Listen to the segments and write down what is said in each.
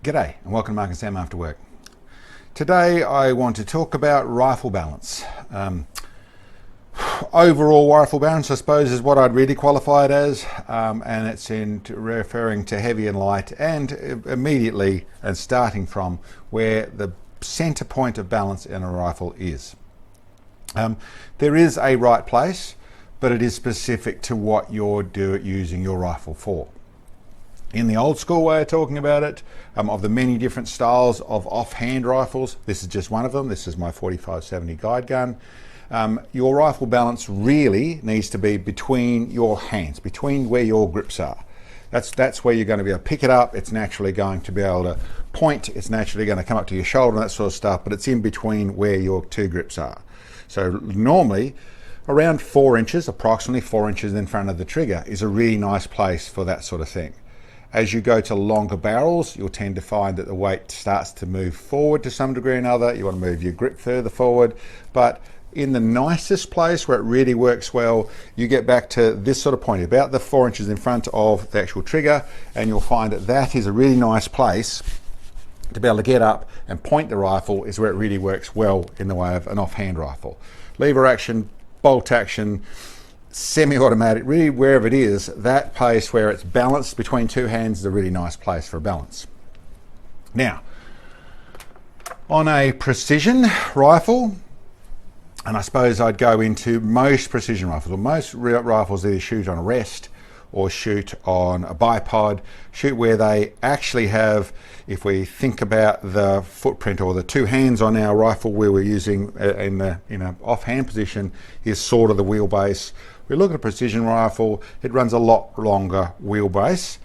G'day and welcome to Mark and Sam After Work. Today I want to talk about rifle balance. Overall rifle balance, I suppose, is what I'd really qualify it as, and it's in referring to heavy and light, and immediately and starting from where the center point of balance in a rifle is. There is a right place, but it is specific to what you're using your rifle for. In the old school way of talking about it, of the many different styles of offhand rifles, this is just one of them. This is my 45-70 guide gun. Your rifle balance really needs to be between your hands, between where your grips are. That's where you're going to be able to pick it up. It's naturally going to be able to point. It's naturally going to come up to your shoulder and that sort of stuff, but it's in between where your two grips are. So normally, around 4 inches, approximately 4 inches in front of the trigger is a really nice place for that sort of thing. As you go to longer barrels, you'll tend to find that the weight starts to move forward to some degree or another. You want to move your grip further forward, but in the nicest place where it really works well, you get back to this sort of point, about the 4 inches in front of the actual trigger, and you'll find that that is a really nice place to be able to get up and point the rifle, is where it really works well in the way of an offhand rifle. Lever action, bolt action, semi-automatic, really wherever it is, that place where it's balanced between two hands is a really nice place for balance. Now, on a precision rifle, and I suppose I'd go into most precision rifles, or most rifles either shoot on a rest or shoot on a bipod, shoot where they actually have, if we think about the footprint or the two hands on our rifle where we're using in an offhand position is sort of the wheelbase. We look at a precision rifle, it runs a lot longer wheelbase,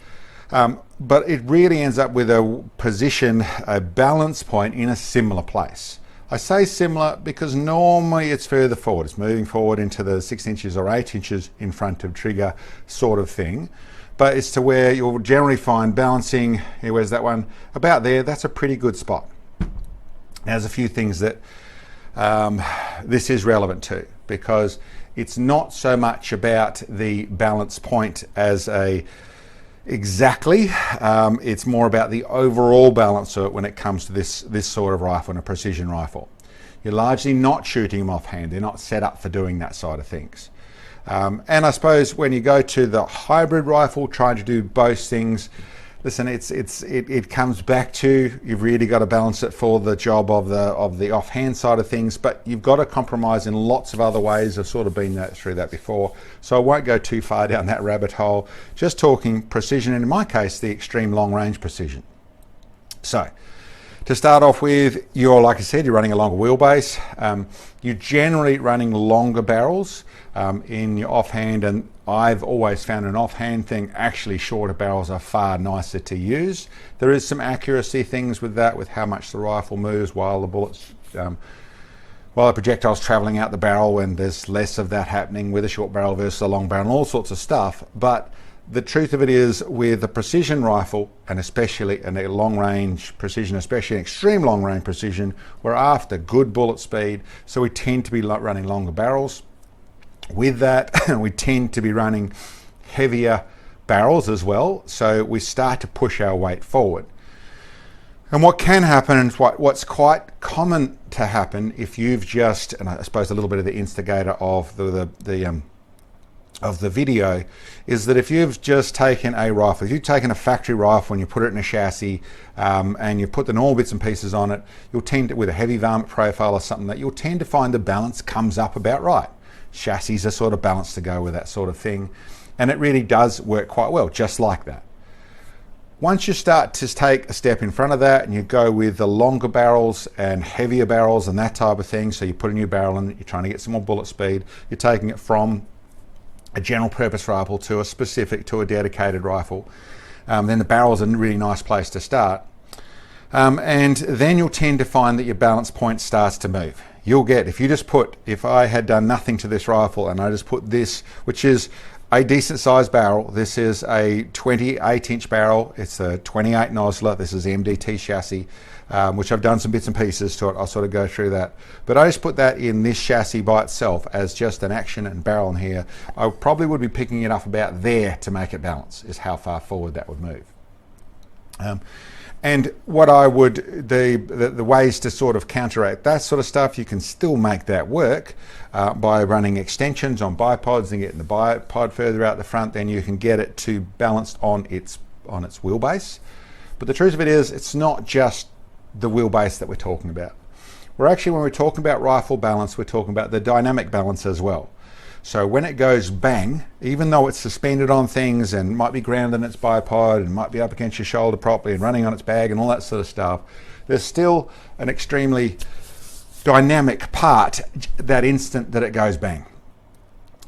but it really ends up with a position, a balance point in a similar place. I say similar because normally it's further forward. It's moving forward into the 6 inches or 8 inches in front of trigger sort of thing. But it's to where you'll generally find balancing, where's that one? About there, that's a pretty good spot. Now, there's a few things that this is relevant to, because it's not so much about the balance point as exactly, it's more about the overall balance of it when it comes to this sort of rifle and a precision rifle. You're largely not shooting them offhand. They're not set up for doing that side of things. And I suppose when you go to the hybrid rifle, trying to do both things, listen, it comes back to, you've really got to balance it for the job of the offhand side of things, but you've got to compromise in lots of other ways. I've sort of been through that before, so I won't go too far down that rabbit hole. Just talking precision, and in my case, the extreme long range precision. So, to start off with, like I said, you're running a longer wheelbase. You're generally running longer barrels in your offhand, and I've always found an offhand thing, actually shorter barrels are far nicer to use. There is some accuracy things with that, with how much the rifle moves while the bullets, while the projectile's traveling out the barrel, and there's less of that happening with a short barrel versus a long barrel and all sorts of stuff. But the truth of it is, with a precision rifle, and especially in a long range precision, especially an extreme long range precision, we're after good bullet speed, so we tend to be running longer barrels. With that, we tend to be running heavier barrels as well, so we start to push our weight forward. And what can happen, and what's quite common to happen, if you've just, and I suppose a little bit of the instigator of the video, is that if you've just taken a rifle, if you've taken a factory rifle and you put it in a chassis and you put the normal bits and pieces on it, you'll tend to, with a heavy varmint profile or something, that you'll tend to find the balance comes up about right. Chassis are sort of balanced to go with that sort of thing, and it really does work quite well, just like that. Once you start to take a step in front of that and you go with the longer barrels and heavier barrels and that type of thing, so you put a new barrel in, you're trying to get some more bullet speed, you're taking it from a general purpose rifle to a dedicated rifle, then the barrel's a really nice place to start. And then you'll tend to find that your balance point starts to move. You'll get, if I had done nothing to this rifle and I just put this, which is a decent sized barrel, this is a 28-inch barrel, it's a 28 Muzzle, this is the MDT chassis, which I've done some bits and pieces to it, I'll sort of go through that. But I just put that in this chassis by itself as just an action and barrel in here. I probably would be picking it up about there to make it balance, is how far forward that would move. And what I would, the ways to sort of counteract that sort of stuff, you can still make that work by running extensions on bipods and getting the bipod further out the front. Then you can get it to balanced on its wheelbase. But the truth of it is, it's not just the wheelbase that we're talking about. We're actually, when we're talking about rifle balance, we're talking about the dynamic balance as well. So when it goes bang, even though it's suspended on things and might be grounded in its bipod and might be up against your shoulder properly and running on its bag and all that sort of stuff, there's still an extremely dynamic part that instant that it goes bang.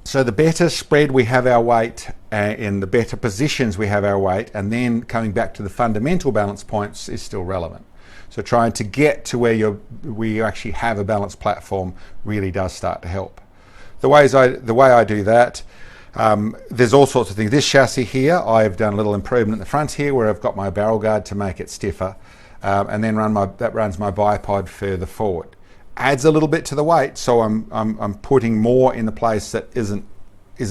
So the better spread we have our weight, in the better positions we have our weight, and then coming back to the fundamental balance points is still relevant. So trying to get to where you actually have a balanced platform really does start to help. The way I do that, there's all sorts of things. This chassis here, I've done a little improvement in the front here where I've got my barrel guard to make it stiffer, and then that runs my bipod further forward. Adds a little bit to the weight, so I'm putting more in the place that isn't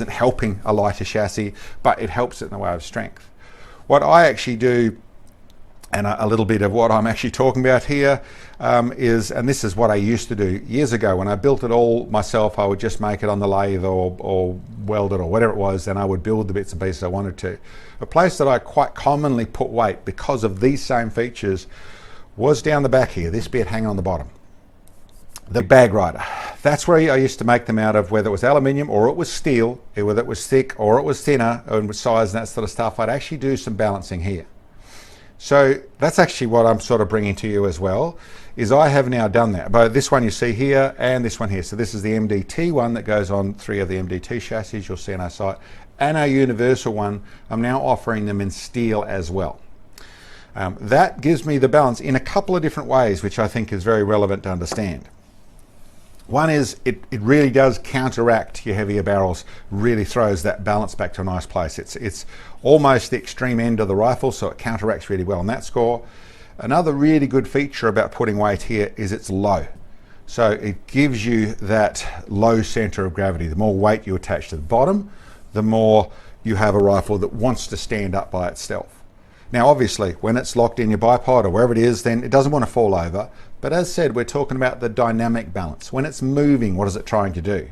helping a lighter chassis, but it helps it in the way of strength. What I actually do, and a little bit of what I'm actually talking about here, is, and this is what I used to do years ago when I built it all myself. I would just make it on the lathe or weld it or whatever it was, and I would build the bits and pieces I wanted to. A place that I quite commonly put weight because of these same features was down the back here, this bit hanging on the bottom. The bag rider. That's where I used to make them out of, whether it was aluminium or it was steel, whether it was thick or it was thinner, and size and that sort of stuff. I'd actually do some balancing here. So that's actually what I'm sort of bringing to you as well, is I have now done that. But this one you see here and this one here. So this is the MDT one that goes on 3 of the MDT chassis you'll see on our site. And our universal one, I'm now offering them in steel as well. That gives me the balance in a couple of different ways, which I think is very relevant to understand. One is it really does counteract your heavier barrels, really throws that balance back to a nice place. It's almost the extreme end of the rifle, so it counteracts really well on that score. Another really good feature about putting weight here is it's low. So it gives you that low center of gravity. The more weight you attach to the bottom, the more you have a rifle that wants to stand up by itself. Now obviously when it's locked in your bipod or wherever it is, then it doesn't want to fall over. But as said, we're talking about the dynamic balance. When it's moving, what is it trying to do?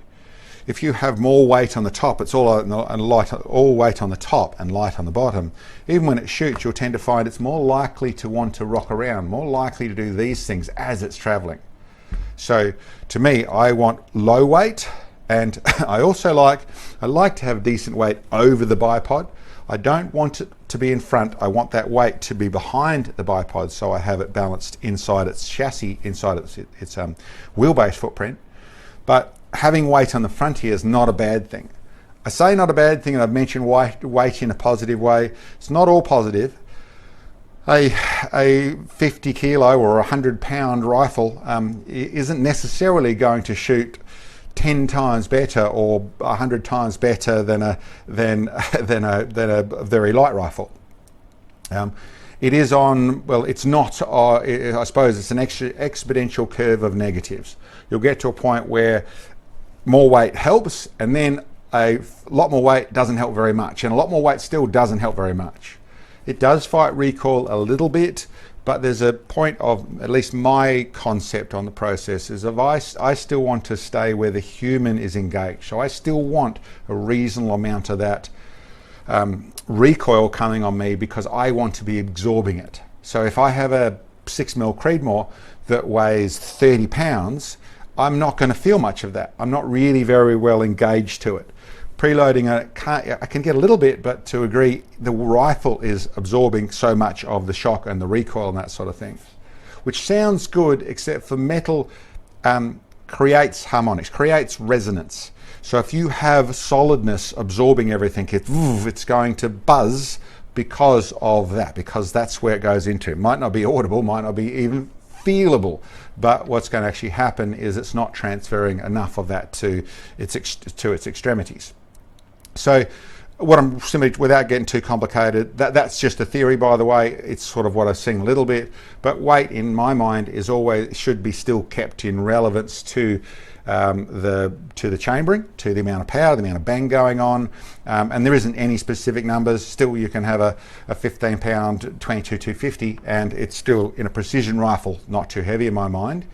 If you have more weight on the top, it's all weight on the top and light on the bottom. Even when it shoots, you'll tend to find it's more likely to want to rock around, more likely to do these things as it's traveling. So to me, I want low weight, and I like to have decent weight over the bipod. I don't want it to be in front. I want that weight to be behind the bipod, so I have it balanced inside its chassis, inside its wheelbase footprint. But having weight on the front here is not a bad thing. I say not a bad thing, and I've mentioned weight in a positive way. It's not all positive. A 50 kilo or 100 pound rifle isn't necessarily going to shoot 10 times better or 100 times better than a very light rifle. It is on, well, it's not, I suppose it's an exponential curve of negatives. You'll get to a point where more weight helps, and then a lot more weight doesn't help very much, and a lot more weight still doesn't help very much. It does fight recoil a little bit, but there's a point of, at least my concept on the process is, I still want to stay where the human is engaged. So I still want a reasonable amount of that recoil coming on me, because I want to be absorbing it. So if I have a 6mm Creedmoor that weighs 30 pounds, I'm not going to feel much of that. I'm not really very well engaged to it. Preloading I can get a little bit, but to agree, the rifle is absorbing so much of the shock and the recoil and that sort of thing, which sounds good, except for metal creates harmonics, creates resonance. So if you have solidness absorbing everything, it's going to buzz because of that, because that's where it goes into. It might not be audible, might not be even feelable, but what's going to actually happen is it's not transferring enough of that to its extremities. So what I'm simply, without getting too complicated, that's just a theory, by the way. It's sort of what I've seen a little bit, but weight in my mind is always, should be still kept in relevance to the chambering, to the amount of power, the amount of bang going on, and there isn't any specific numbers. Still, you can have a 15 pound 22 250 and it's still, in a precision rifle, not too heavy in my mind.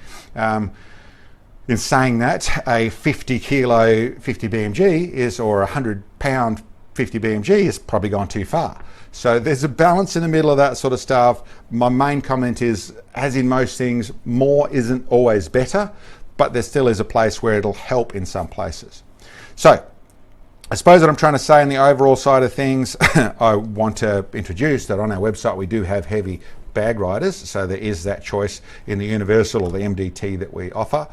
In saying that, a 50 kilo 50 BMG is, or a 100 pound 50 BMG has probably gone too far. So there's a balance in the middle of that sort of stuff. My main comment is, as in most things, more isn't always better, but there still is a place where it'll help in some places. So I suppose what I'm trying to say in the overall side of things, I want to introduce that on our website we do have heavy bag riders, so there is that choice in the universal or the MDT that we offer.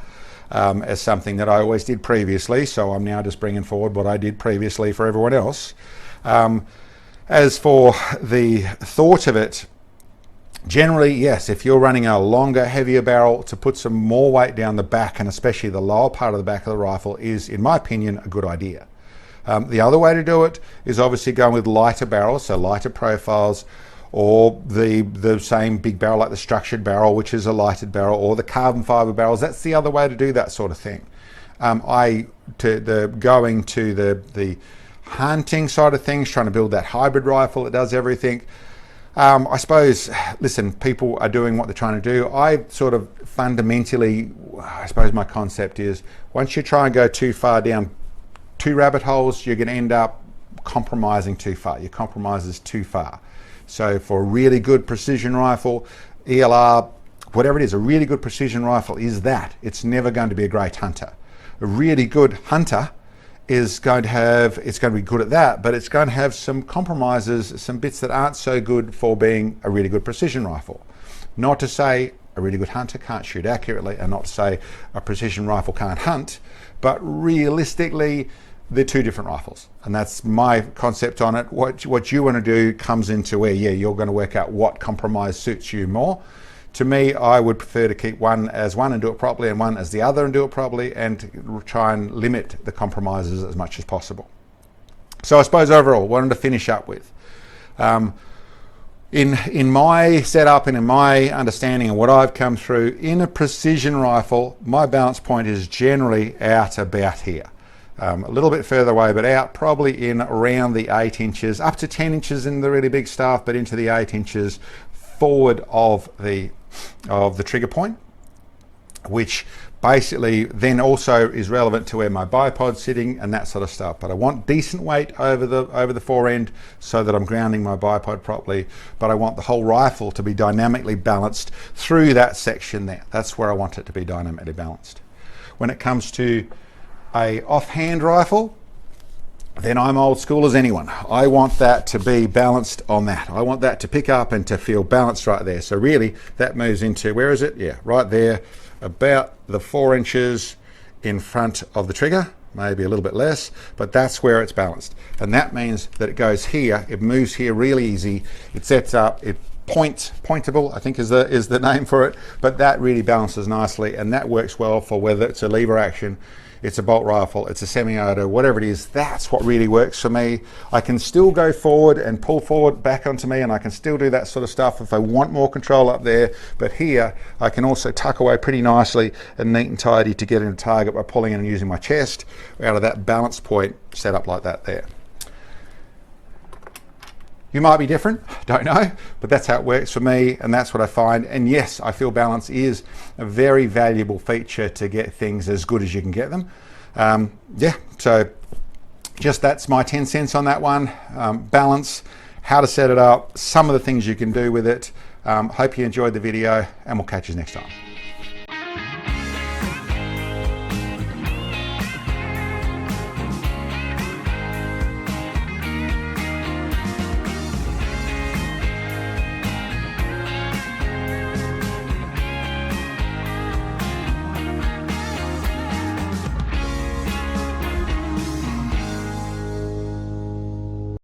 As something that I always did previously, so I'm now just bringing forward what I did previously for everyone else. As for the thought of it, generally, yes, if you're running a longer, heavier barrel, to put some more weight down the back, and especially the lower part of the back of the rifle, is, in my opinion, a good idea. The other way to do it is obviously going with lighter barrels, so lighter profiles, or the same big barrel like the structured barrel, which is a lighted barrel, or the carbon fiber barrels. That's the other way to do that sort of thing. Going to the hunting side of things, trying to build that hybrid rifle that does everything. I suppose, listen, people are doing what they're trying to do. I sort of fundamentally, I suppose my concept is, once you try and go too far down two rabbit holes, you're going to end up compromising too far. Your compromise is too far. So for a really good precision rifle, ELR, whatever it is, a really good precision rifle is that. It's never going to be a great hunter. A really good hunter is going to have, it's going to be good at that, but it's going to have some compromises, some bits that aren't so good for being a really good precision rifle. Not to say a really good hunter can't shoot accurately, and not to say a precision rifle can't hunt, but realistically, they're two different rifles, and that's my concept on it. What you want to do comes into where, yeah, you're going to work out what compromise suits you more. To me, I would prefer to keep one as one and do it properly, and one as the other and do it properly, and try and limit the compromises as much as possible. So I suppose overall, what I wanted to finish up with, in my setup and in my understanding of what I've come through, in a precision rifle, my balance point is generally out about here. A little bit further away, but out probably in around the 8 inches, up to 10 inches in the really big stuff, but into the 8 inches forward of the trigger point, which basically then also is relevant to where my bipod's sitting and that sort of stuff. But I want decent weight over the fore end so that I'm grounding my bipod properly, but I want the whole rifle to be dynamically balanced through that section there. That's where I want it to be dynamically balanced. When it comes to a offhand rifle, then I'm old school as anyone. I want that to be balanced on that. I want that to pick up and to feel balanced right there. So really that moves into, where is it? Yeah, right there, about the 4 inches in front of the trigger, maybe a little bit less, but that's where it's balanced. And that means that it goes here, it moves here really easy, it sets up, it pointable, I think is the name for it, but that really balances nicely, and that works well for whether it's a lever action, it's a bolt rifle, it's a semi-auto, whatever it is. That's what really works for me. I can still go forward and pull forward back onto me, and I can still do that sort of stuff if I want more control up there, but here I can also tuck away pretty nicely and neat and tidy to get into target by pulling in and using my chest out of that balance point set up like that there. You might be different, don't know, but that's how it works for me, and that's what I find. And yes, I feel balance is a very valuable feature to get things as good as you can get them. Yeah, so just that's my 10 cents on that one. Balance, how to set it up, some of the things you can do with it. Hope you enjoyed the video, and we'll catch you next time.